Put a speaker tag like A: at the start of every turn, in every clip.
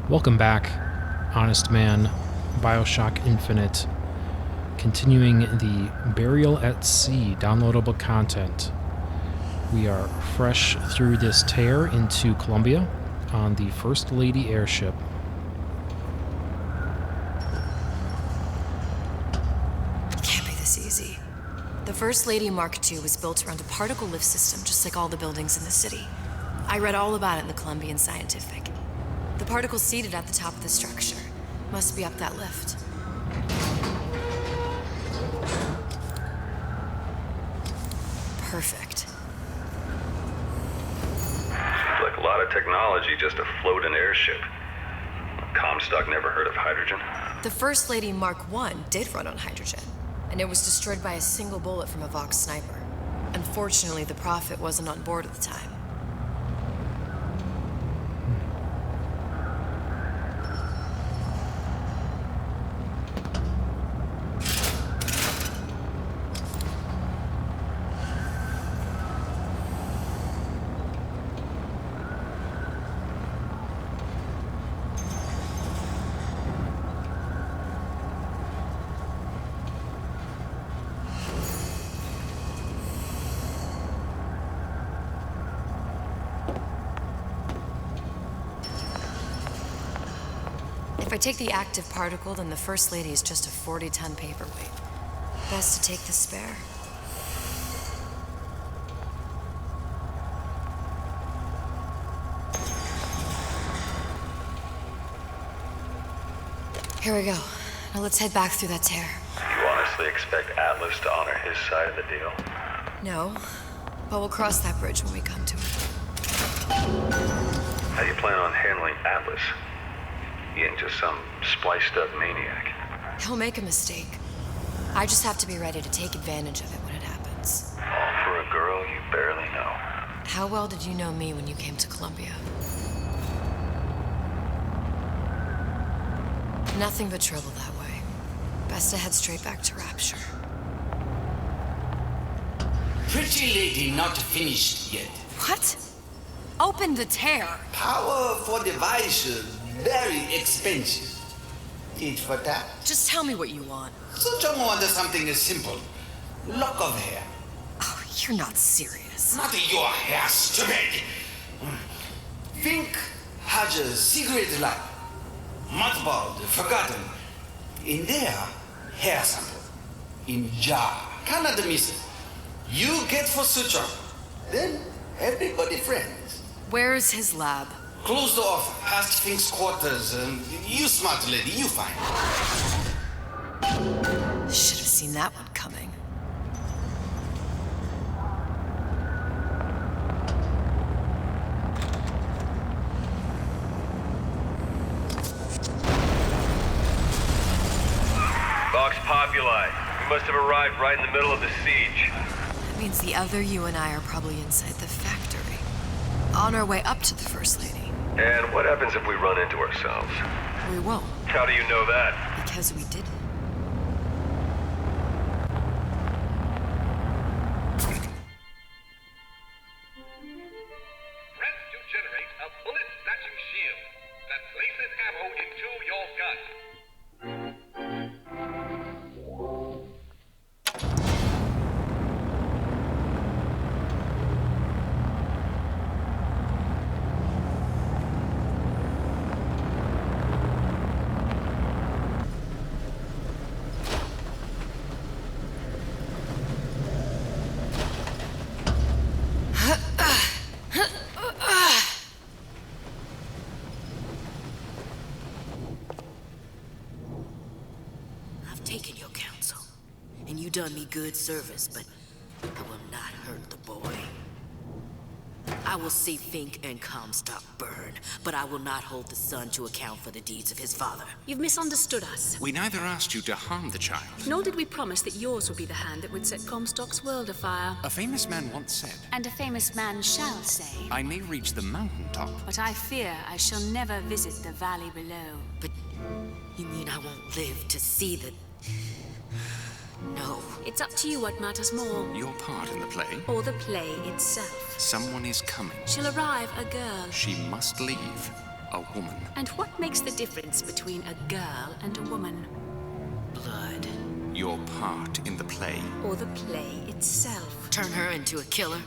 A: Welcome back, Honestman, Bioshock Infinite, continuing the Burial at Sea downloadable content. We are fresh through this tear into Columbia on the First Lady airship.
B: It can't be this easy. The First Lady Mark II was built around a particle lift system just like all the buildings in the city. I read all about it in the Columbian Scientific. The particles seated at the top of the structure must be up that lift. Perfect.
C: Seems like a lot of technology just to float an airship. Comstock never heard of hydrogen.
B: The First Lady Mark I did run on hydrogen, and it was destroyed by a single bullet from a Vox sniper. Unfortunately, the Prophet wasn't on board at the time. If I take the active particle, then the First Lady is just a 40-ton paperweight. Best to take the spare. Here we go. Now let's head back through that tear.
C: You honestly expect Atlas to honor his side of the deal?
B: No, but we'll cross that bridge when we come to it.
C: How do you plan on handling Atlas? He ain't just some spliced-up maniac.
B: He'll make a mistake. I just have to be ready to take advantage of it when it happens.
C: All for a girl you barely know.
B: How well did you know me when you came to Columbia? Nothing but trouble that way. Best to head straight back to Rapture.
D: Pretty lady not finished yet.
B: What? Open the tear!
D: Power for device, very expensive. Tit for tat.
B: Just tell me what you want.
D: So John wanted something simple. Lock of hair.
B: Oh, you're not serious.
D: Not your hair, stupid. Think has a cigarette light. Mothballed, forgotten. In there, hair sample. In jar. Cannot miss it. You get for suture. Then everybody friends.
B: Where's his lab?
D: Closed off, past Fink's quarters. You smart lady, you find.
B: Should have seen that one coming.
C: Vox Populi. We must have arrived right in the middle of the siege.
B: That means the other you and I are probably inside the factory. On our way up to the First Lady.
C: And what happens if we run into ourselves?
B: We won't,
C: How do you know that?
B: because we didn't.
E: Press to generate a bullet-snatching shield that places ammo into your gun.
F: I've taken your counsel, and you done me good service, but I will not hurt the boy. I will see Fink and Comstock burn, but I will not hold the son to account for the deeds of his father.
G: You've misunderstood us.
H: We neither asked you to harm the child.
G: Nor did we promise that yours would be the hand that would set Comstock's world afire.
H: A famous man once said,
G: And a famous man shall say,
H: I may reach the mountaintop.
G: but I fear I shall never visit the valley below.
F: But you mean I won't live to see the... No.
G: It's up to you what matters more,
H: Your part in the play.
G: or the play itself.
H: Someone is coming.
G: She'll arrive a girl.
H: She must leave. A woman.
G: And what makes the difference between a girl and a woman?
F: Blood.
H: Your part in the play.
G: Or the play itself?
F: Turn her into a killer?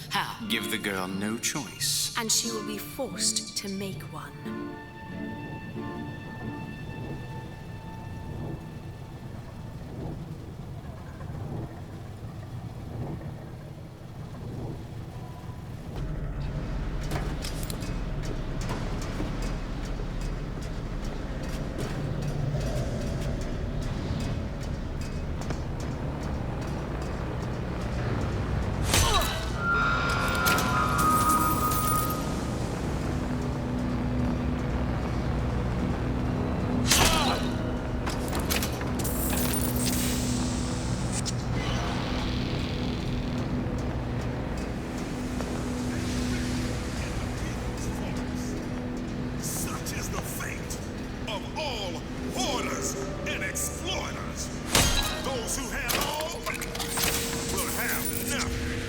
F: How?
H: Give the girl no choice.
G: And she will be forced to make one.
I: Such is the fate of all hoarders and exploiters. Those who have all will have nothing.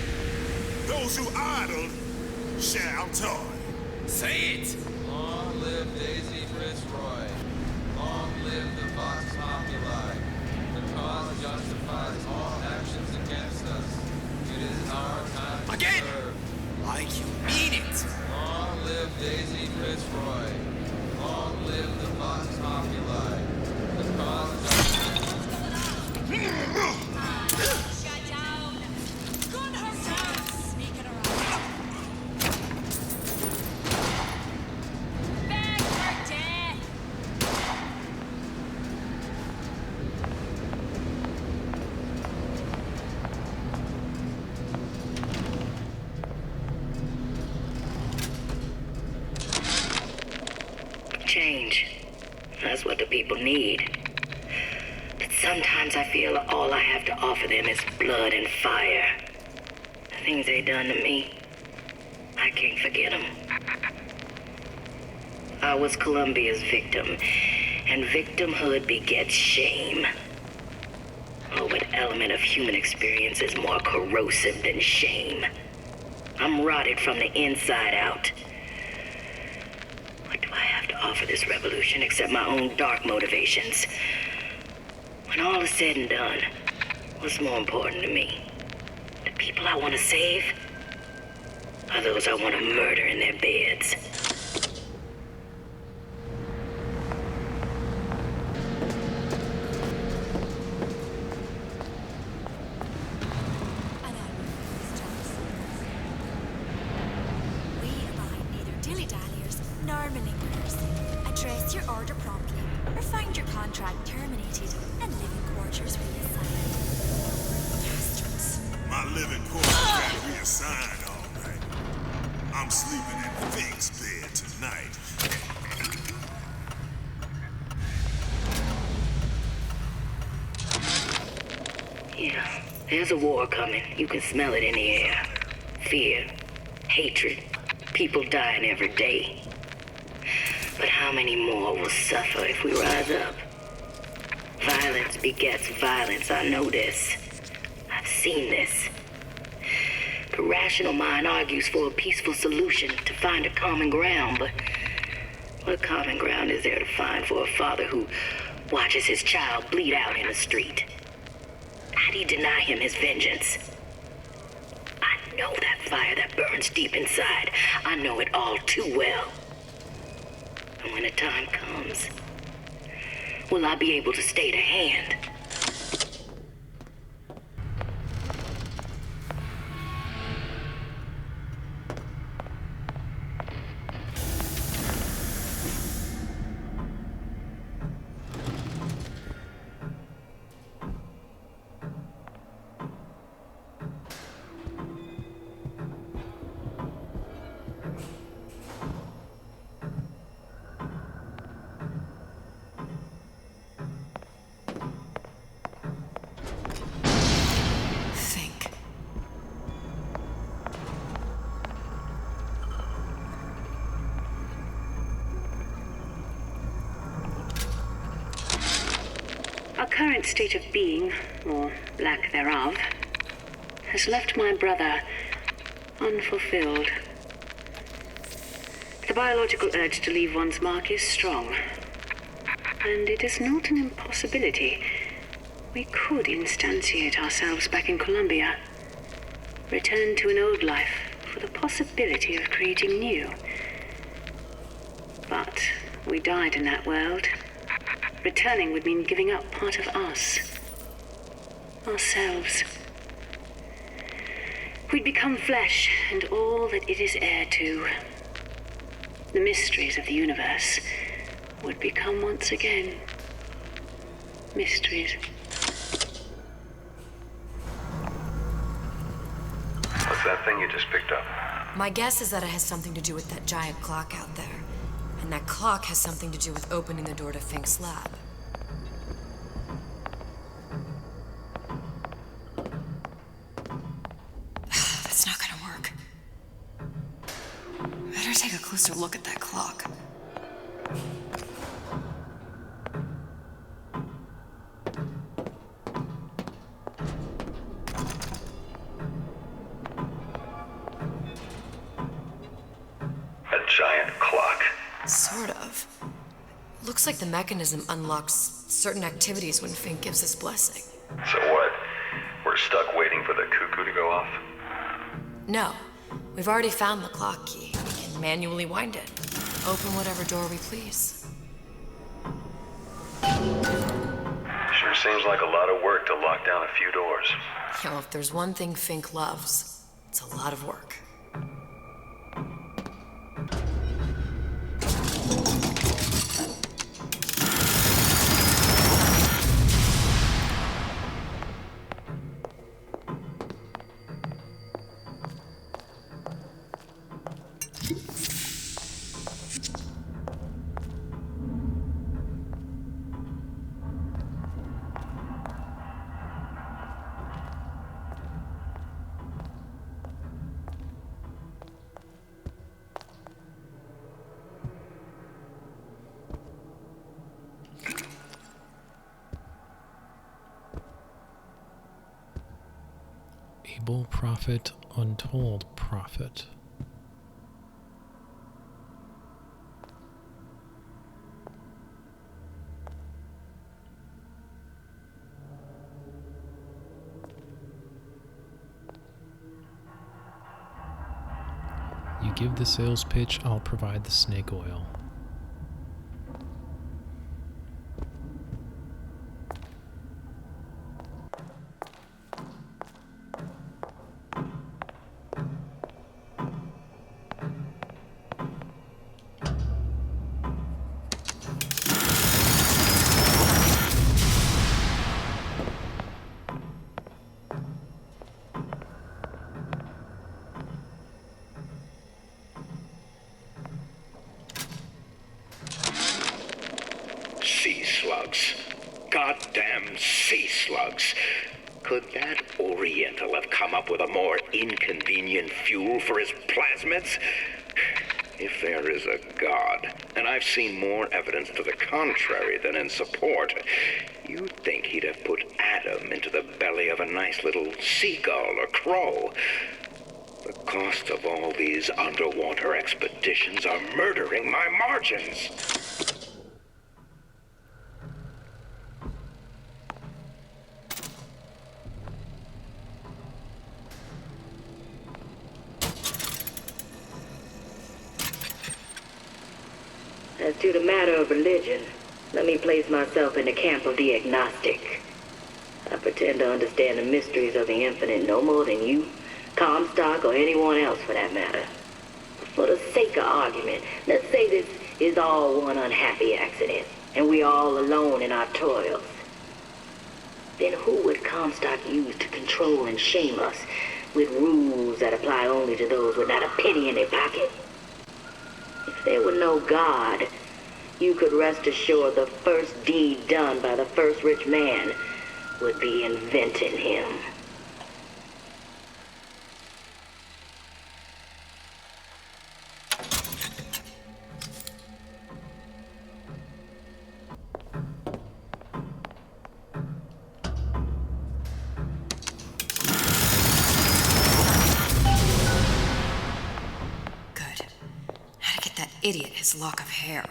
I: Those who idle shall toil.
D: Say it!
J: Long live Daisy Fitzroy. Long live the Vox Populi. The cause justifies all actions against us. It is our time to
D: Again!
J: serve.
D: Like you mean it!
J: Long live Daisy Fitzroy. Long live the Vox Populi. The cause
K: Shut down! Gun her down! Sneaking around. Beg her death!
L: Change. That's what the people need. But sometimes I feel all I have to offer them is blood and fire. The things they done to me, I can't forget them. I was Columbia's victim, and victimhood begets shame. Oh, what element of human experience is more corrosive than shame? I'm rotted from the inside out. What do I have to offer this revolution except my own dark motivations? When all is said and done, what's more important to me? The people I want to save? Or those I want to murder in their beds?
K: And I refuse, Johnson. We abide neither dilly-dalliers nor malingerers. Address your order promptly, or find your contract terminated and living quarters reassigned. Bastards.
I: My living quarters got reassigned, all right. I'm sleeping in Fink's bed tonight.
L: Yeah, there's a war coming. You can smell it in the air. Fear, hatred, people dying every day. But how many more will suffer if we rise up? Violence begets violence, I know this. I've seen this. The rational mind argues for a peaceful solution to find a common ground, but what common ground is there to find for a father who watches his child bleed out in the street? How do you deny him his vengeance? I know that fire that burns deep inside. I know it all too well. And when the time comes, will I be able to stay the hand?
B: Think.
L: Our current state of being, or lack thereof, has left my brother unfulfilled. The biological urge to leave one's mark is strong. And it is not an impossibility. We could instantiate ourselves back in Columbia. Return to an old life for the possibility of creating new. But we died in that world. Returning would mean giving up part of us. Ourselves. We'd become flesh and all that it is heir to. The mysteries of the universe would become once again mysteries.
C: What's that thing you just picked up?
B: My guess is that it has something to do with that giant clock out there. And that clock has something to do with opening the door to Fink's lab. That's not gonna work. Better take a closer look at that clock.
C: A giant clock.
B: Sort of. Looks like the mechanism unlocks certain activities when Fink gives his blessing.
C: So what? We're stuck waiting for the cuckoo to go off?
B: No. We've already found the clock key. We can manually wind it. Open whatever door we please.
C: Sure seems like a lot of work to lock down a few doors.
B: You know, if there's one thing Fink loves, it's a lot of work.
A: Able profit, untold profit. You give the sales pitch, I'll provide the snake oil.
M: Sea slugs. Goddamn sea slugs. Could that Oriental have come up with a more inconvenient fuel for his plasmids? If there is a God, and I've seen more evidence to the contrary than in support, you'd think he'd have put Adam into the belly of a nice little seagull or crow. The cost of all these underwater expeditions are murdering my margins.
L: As to the matter of religion, let me place myself in the camp of the agnostic. I pretend to understand the mysteries of the infinite no more than you, Comstock, or anyone else for that matter. For the sake of argument, let's say this is all one unhappy accident, and we're all alone in our toils. Then who would Comstock use to control and shame us with rules that apply only to those with not a penny in their pocket? If there were no God, you could rest assured the first deed done by the first rich man would be inventing him.
B: idiot his lock of hair.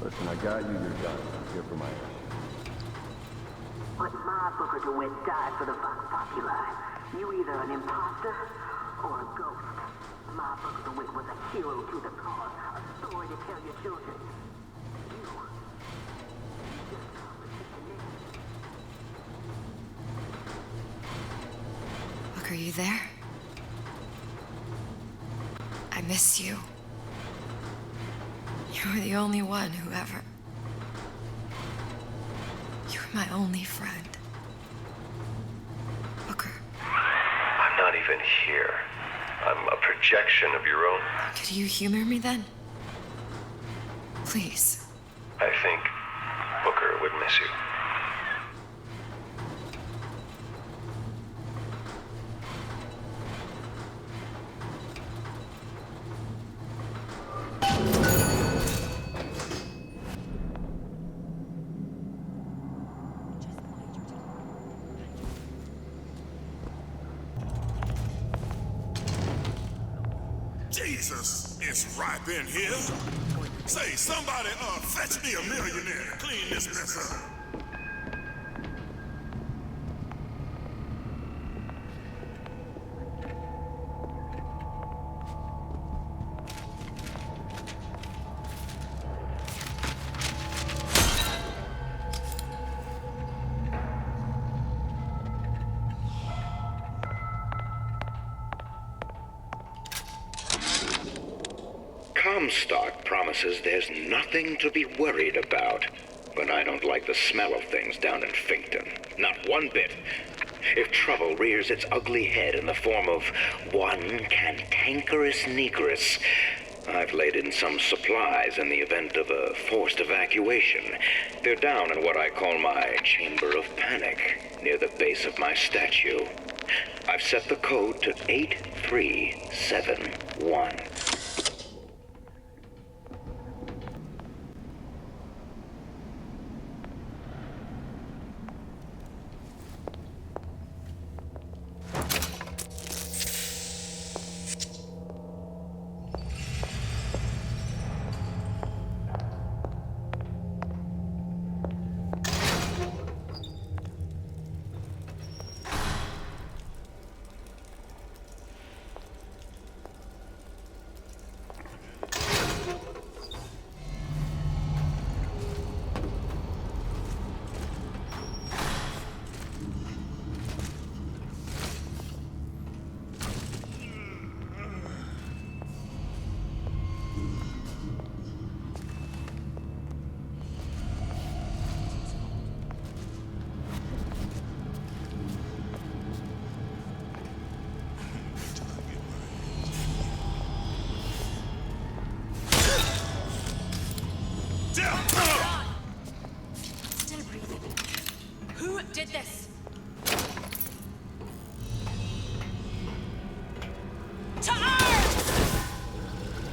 N: Listen, I got you your gun. I'm here for my ass.
O: But my Booker DeWitt died for the Vox Populi. You either an imposter or a ghost. My Booker DeWitt was a hero to the cause, a story to tell your children. You just
B: Look, are you there? I miss you. You were the only one who ever... You were my only friend. Booker.
C: I'm not even here. I'm a projection of your own.
B: Could you humor me then? Please.
C: I think Booker would miss you.
I: Jesus, it's right in here. Say, somebody, fetch me a millionaire. Clean this mess up.
M: Comstock promises there's nothing to be worried about. But I don't like the smell of things down in Finkton. Not one bit. If trouble rears its ugly head in the form of one cantankerous negress, I've laid in some supplies in the event of a forced evacuation. They're down in what I call my chamber of panic, near the base of my statue. I've set the code to 8371.
K: Still breathing. Who did this? To arms!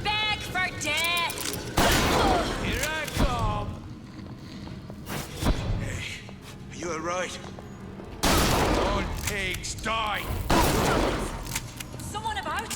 K: Beg for death!
D: Here I come!
I: Hey, are you alright?
D: All pigs die!
K: Someone about?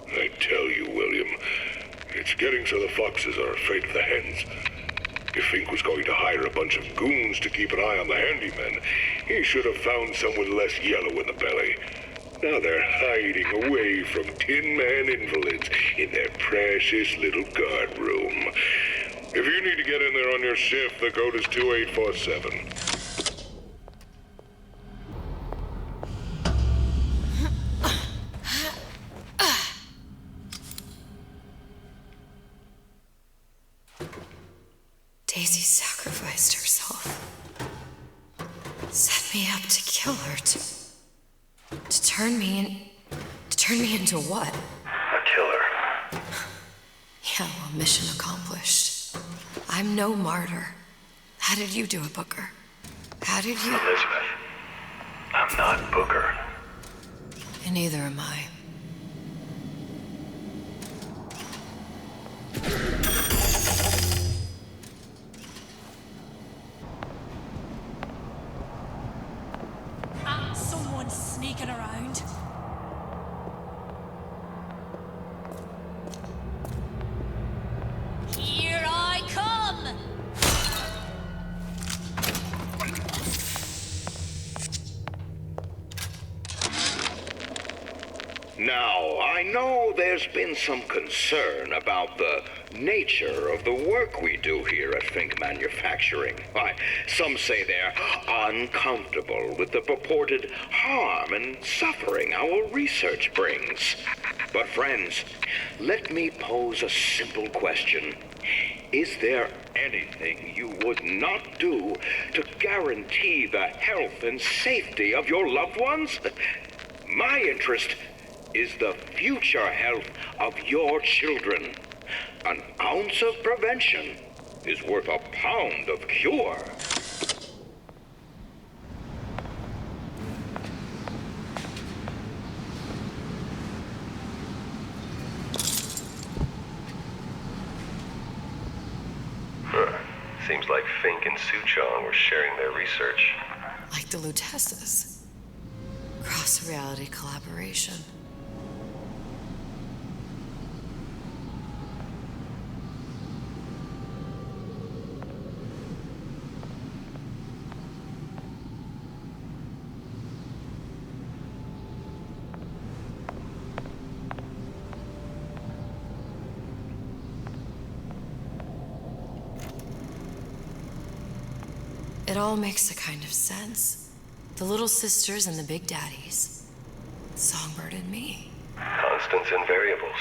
P: I tell you, William, it's getting so the foxes are afraid of the hens. If Fink was going to hire a bunch of goons to keep an eye on the handymen, he should have found some with less yellow in the belly. Now they're hiding away from Tin Man invalids in their precious little guard room. If you need to get in there on your shift, the code is 2847.
B: Daisy sacrificed herself. Set me up to kill her, to turn me into what?
C: A killer.
B: Yeah, well, mission accomplished. I'm no martyr. How did you do it, Booker? How did you...
C: Elizabeth, I'm not Booker.
B: And neither am I.
K: Someone's sneaking around. Here I come!
M: Now, I know there's been some concern about the nature of the work we do here at Fink Manufacturing. Why, some say they're uncomfortable with the purported harm and suffering our research brings. But friends, let me pose a simple question. Is there anything you would not do to guarantee the health and safety of your loved ones? My interest is the future health of your children. An ounce of prevention is worth a pound of cure.
C: Seems like Fink and Suchong were sharing their research.
B: Like the Lutesses. Cross-reality collaboration. It all makes a kind of sense. The little sisters and the big daddies. Songbird and me.
C: Constants and variables.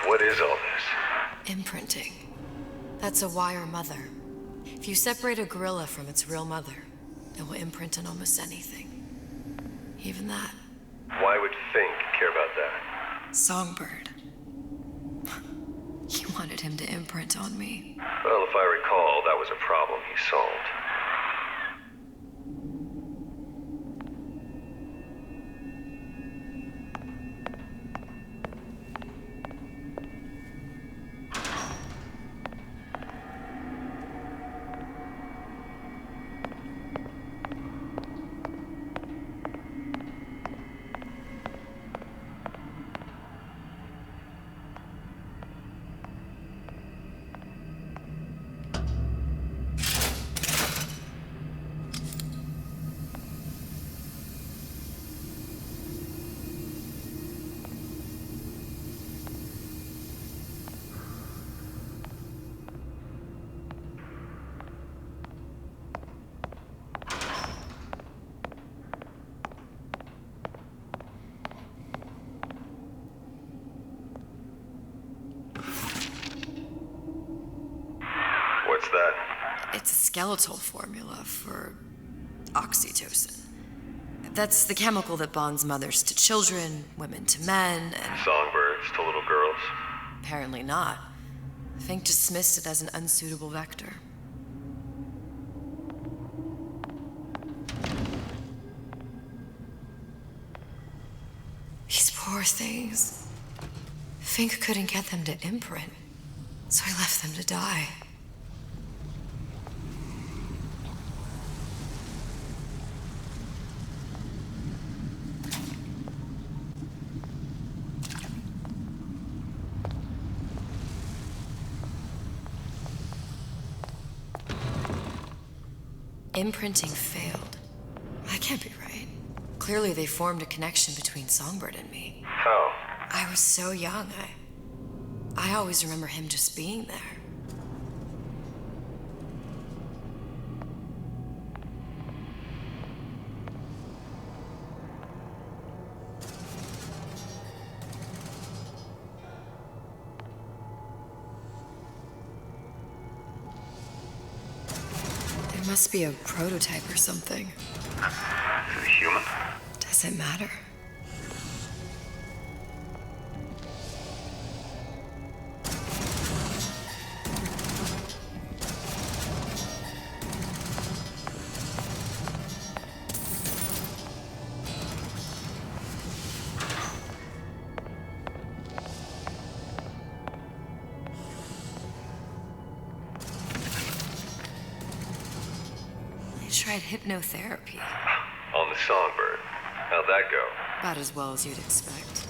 C: What is all this?
B: Imprinting. That's a wire mother. If you separate a gorilla from its real mother, it will imprint on almost anything. Even that.
C: Why would Fink care about that?
B: Songbird. He wanted him to imprint on me.
C: Well, if I recall, that was a problem he solved.
B: skeletal formula for oxytocin. That's the chemical that bonds mothers to children, women to men, and...
C: Songbirds to little girls.
B: Apparently not. Fink dismissed it as an unsuitable vector. These poor things. Fink couldn't get them to imprint, so I left them to die. Imprinting failed. That can't be right. Clearly they formed a connection between Songbird and me.
C: How?
B: I was so young, I always remember him just being there. It must be a prototype or something.
C: Is it a human?
B: Does it matter? Tried hypnotherapy.
C: On the Songbird. How'd that go?
B: About as well as you'd expect.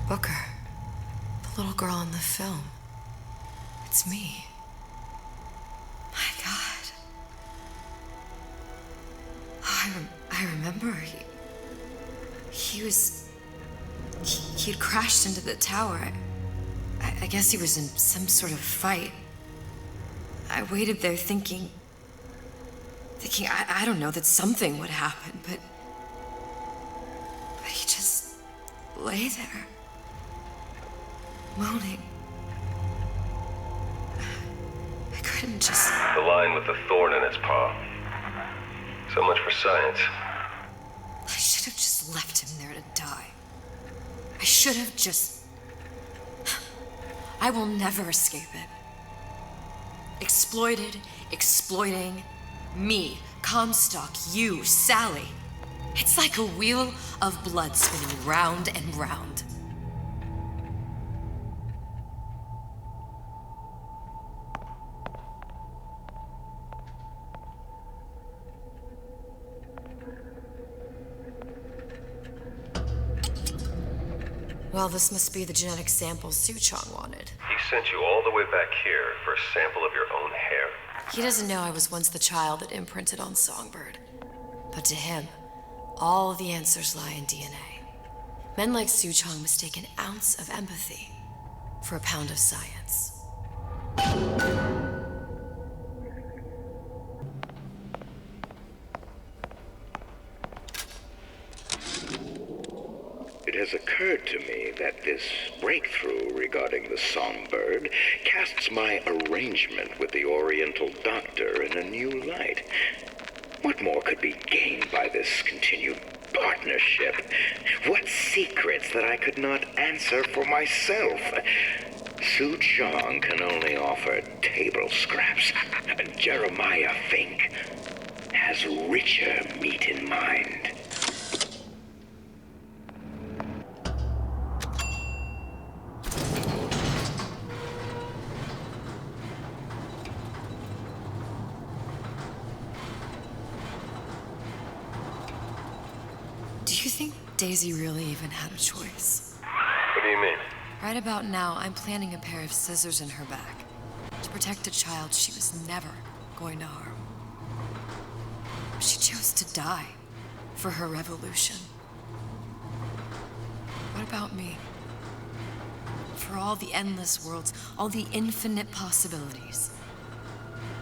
B: Booker, the little girl in the film. It's me. My God. Oh, I remember. He'd crashed into the tower. I guess he was in some sort of fight. I waited there thinking, I don't know, that something would happen, but he just lay there. Moaning. I couldn't just...
C: The lion with the thorn in its paw. So much for science.
B: I should have just left him there to die. I should have just... I will never escape it. Exploited, exploiting, me, Comstock, you, Sally. It's like a wheel of blood spinning round and round. Well, this must be the genetic sample Suchong wanted.
C: He sent you all the way back here for a sample of your own hair.
B: He doesn't know I was once the child that imprinted on Songbird. But to him, all the answers lie in DNA. Men like Suchong mistake an ounce of empathy for a pound of science.
M: It has occurred to me that this breakthrough regarding the Songbird casts my arrangement with the Oriental Doctor in a new light. What more could be gained by this continued partnership? What secrets that I could not answer for myself? Suchong can only offer table scraps, and Jeremiah Fink has richer meat in mind.
B: Do you think Daisy really even had a choice?
C: What do you mean?
B: Right about now, I'm planting a pair of scissors in her back to protect a child she was never going to harm. She chose to die for her revolution. What about me? For all the endless worlds, all the infinite possibilities.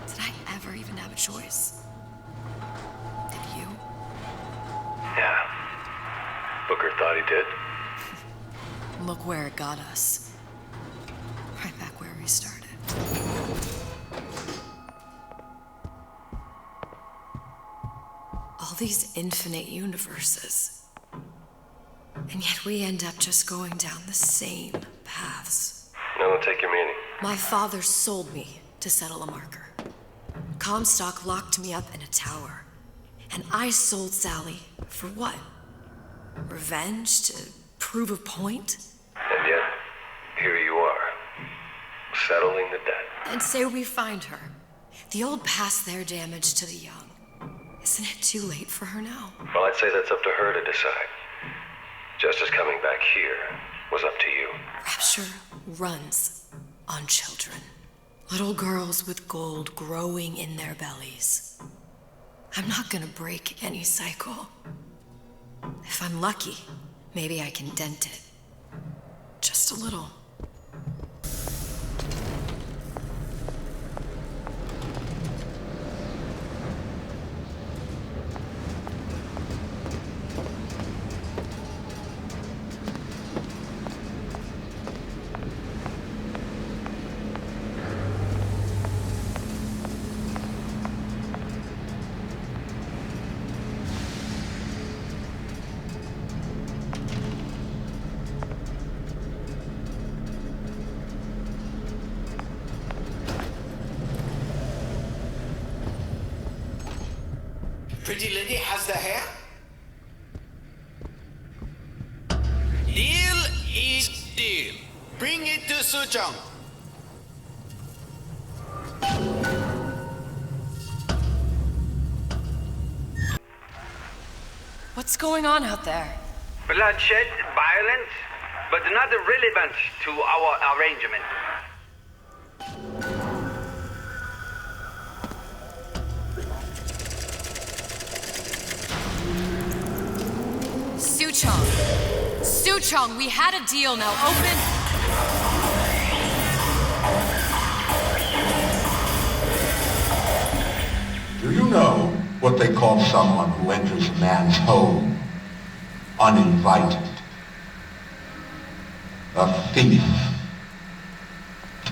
B: Did I ever even have a choice? Did you?
C: Yeah. Booker thought he did.
B: Look where it got us. Right back where we started. All these infinite universes. And yet we end up just going down the same paths.
C: No, take your meaning.
B: My father sold me to settle a marker. Comstock locked me up in a tower. And I sold Sally for what? Revenge? To prove a point?
C: And yet, here you are, settling the debt.
B: And say we find her. The old pass their damage to the young. Isn't it too late for her now?
C: Well, I'd say that's up to her to decide. Justice coming back here was up to you.
B: Rapture runs on children. Little girls with gold growing in their bellies. I'm not gonna break any cycle. If I'm lucky, maybe I can dent it. Just a little.
D: Pretty lady has the hair? Deal is deal. Bring it to Suchong.
B: What's going on out there?
Q: Bloodshed, violence, but not relevant to our arrangement.
B: Suchong, we had a deal, now open.
R: Do you know what they call someone who enters a man's home uninvited? A thief.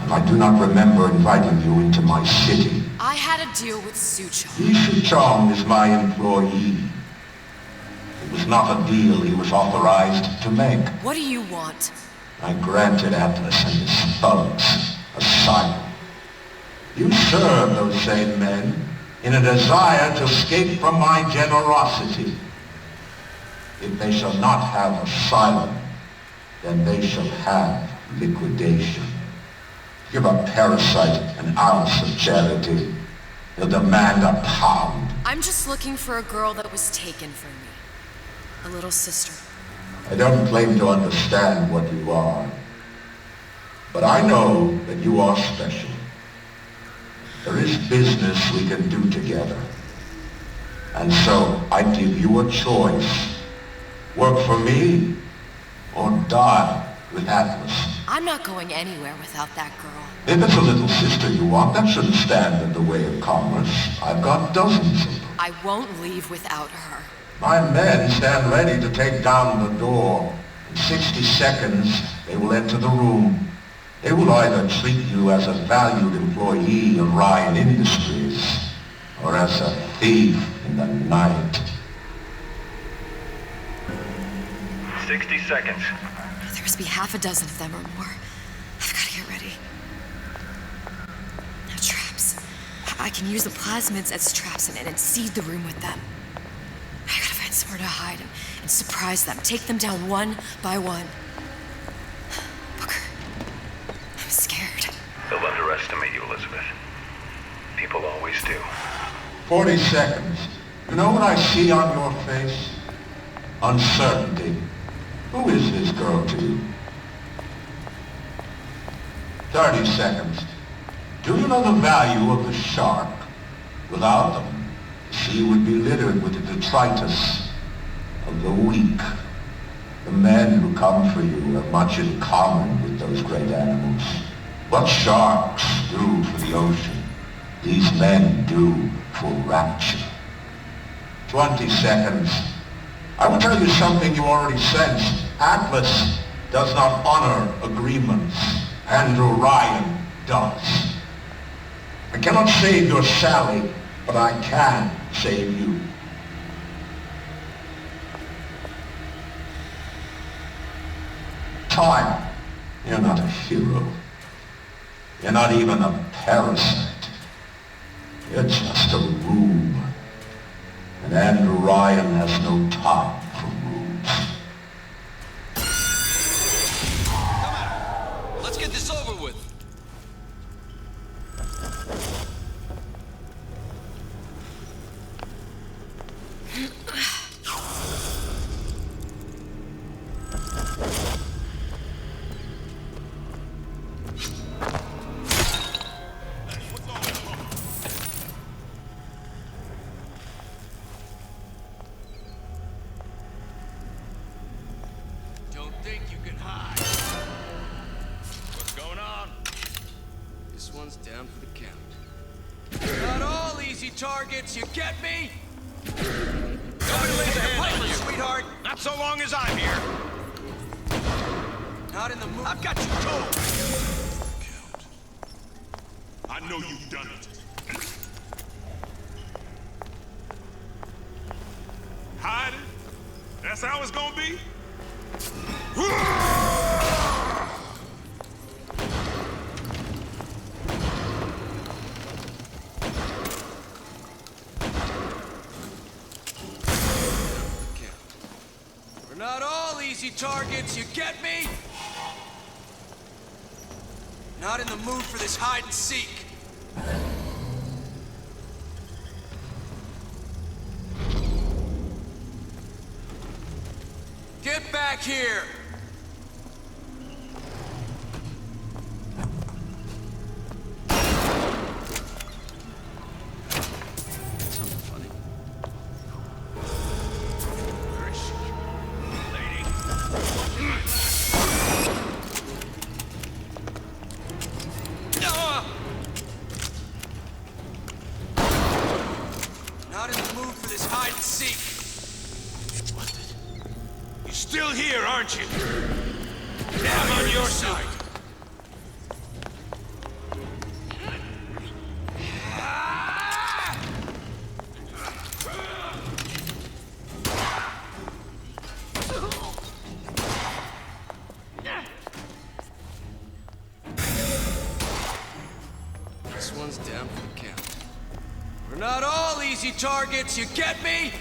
R: And I do not remember inviting you into my city.
B: I had a deal with Suchong.
R: Yi Chong is my employee. It was not a deal he was authorized to make.
B: What do you want?
R: I granted Atlas and his thugs asylum. You serve those same men in a desire to escape from my generosity. If they shall not have asylum, then they shall have liquidation. Give a parasite an ounce of charity, he'll demand a pound.
B: I'm just looking for a girl that was taken from me. A little sister.
R: I don't claim to understand what you are, but I know that you are special. There is business we can do together. And so I give you a choice. Work for me or die with Atlas.
B: I'm not going anywhere without that girl.
R: If it's a little sister you want, that shouldn't stand in the way of commerce. I've got dozens of them.
B: I won't leave without her.
R: My men stand ready to take down the door. In 60 seconds, they will enter the room. They will either treat you as a valued employee of Ryan Industries, or as a thief in the night.
C: 60 seconds.
B: There must be half a dozen of them or more. I've got to get ready. Now, traps. I can use the plasmids as traps and seed the room with them. I gotta find somewhere to hide and surprise them. Take them down one by one. Booker, I'm scared.
C: They'll underestimate you, Elizabeth. People always do.
R: 40 seconds. You know what I see on your face? Uncertainty. Who is this girl to you? 30 seconds. Do you know the value of the shark? Without them, the sea would be littered with the detritus of the weak. The men who come for you have much in common with those great animals. What sharks do for the ocean, these men do for rapture. 20 seconds. I will tell you something you already sense. Atlas does not honor agreements. Andrew Ryan does. I cannot save your Sally, but I can save you. Time. You're not a hero. You're not even a parasite. You're just a room. And Andrew Ryan has no time for rooms.
J: Come on, let's get this over with. Down for the count. Not all easy targets, you get me?
E: Nobody lays a hand on you,
J: sweetheart.
E: Not so long as I'm here.
J: Not in the mood.
E: I've got you told.
I: Count. I know you've done it. Hiding? That's how it's gonna be?
J: Not all easy targets, you get me? Not in the mood for this hide and seek. Get back here! Not in the mood for this hide and seek.
I: You're still here, aren't you? Yeah, I'm on your side.
J: This one's down for the count. We're not all easy targets, you get me?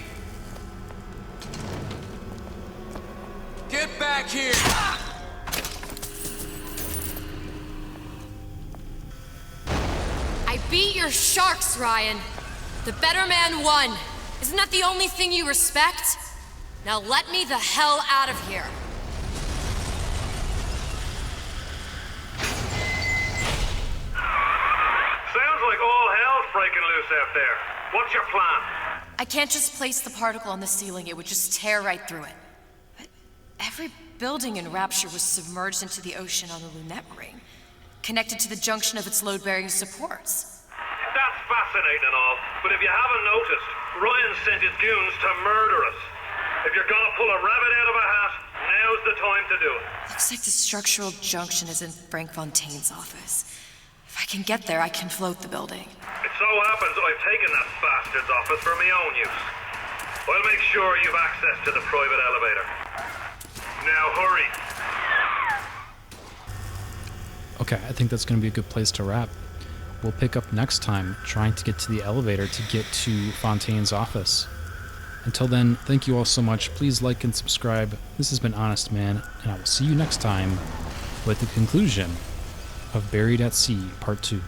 J: Get back here!
B: I beat your sharks, Ryan. The better man won. Isn't that the only thing you respect? Now let me the hell out of here.
E: Sounds like all hell's breaking loose out there. What's your plan?
B: I can't just place the particle on the ceiling. It would just tear right through it. But every building in Rapture was submerged into the ocean on the Lunette ring, connected to the junction of its load-bearing supports.
E: That's fascinating and all, but if you haven't noticed, Ryan sent his goons to murder us. If you're gonna pull a rabbit out of a hat, now's the time to do it.
B: Looks like the structural junction is in Frank Fontaine's office. If I can get there, I can float the building.
E: It so happens I've taken that bastard's office for my own use. I'll make sure you've access to the private elevator. Now hurry.
A: Okay, I think that's going to be a good place to wrap. We'll pick up next time trying to get to the elevator to get to Fontaine's office. Until then, thank you all so much. Please like and subscribe. This has been Honest Man, and I will see you next time with the conclusion of Buried at Sea Part 2.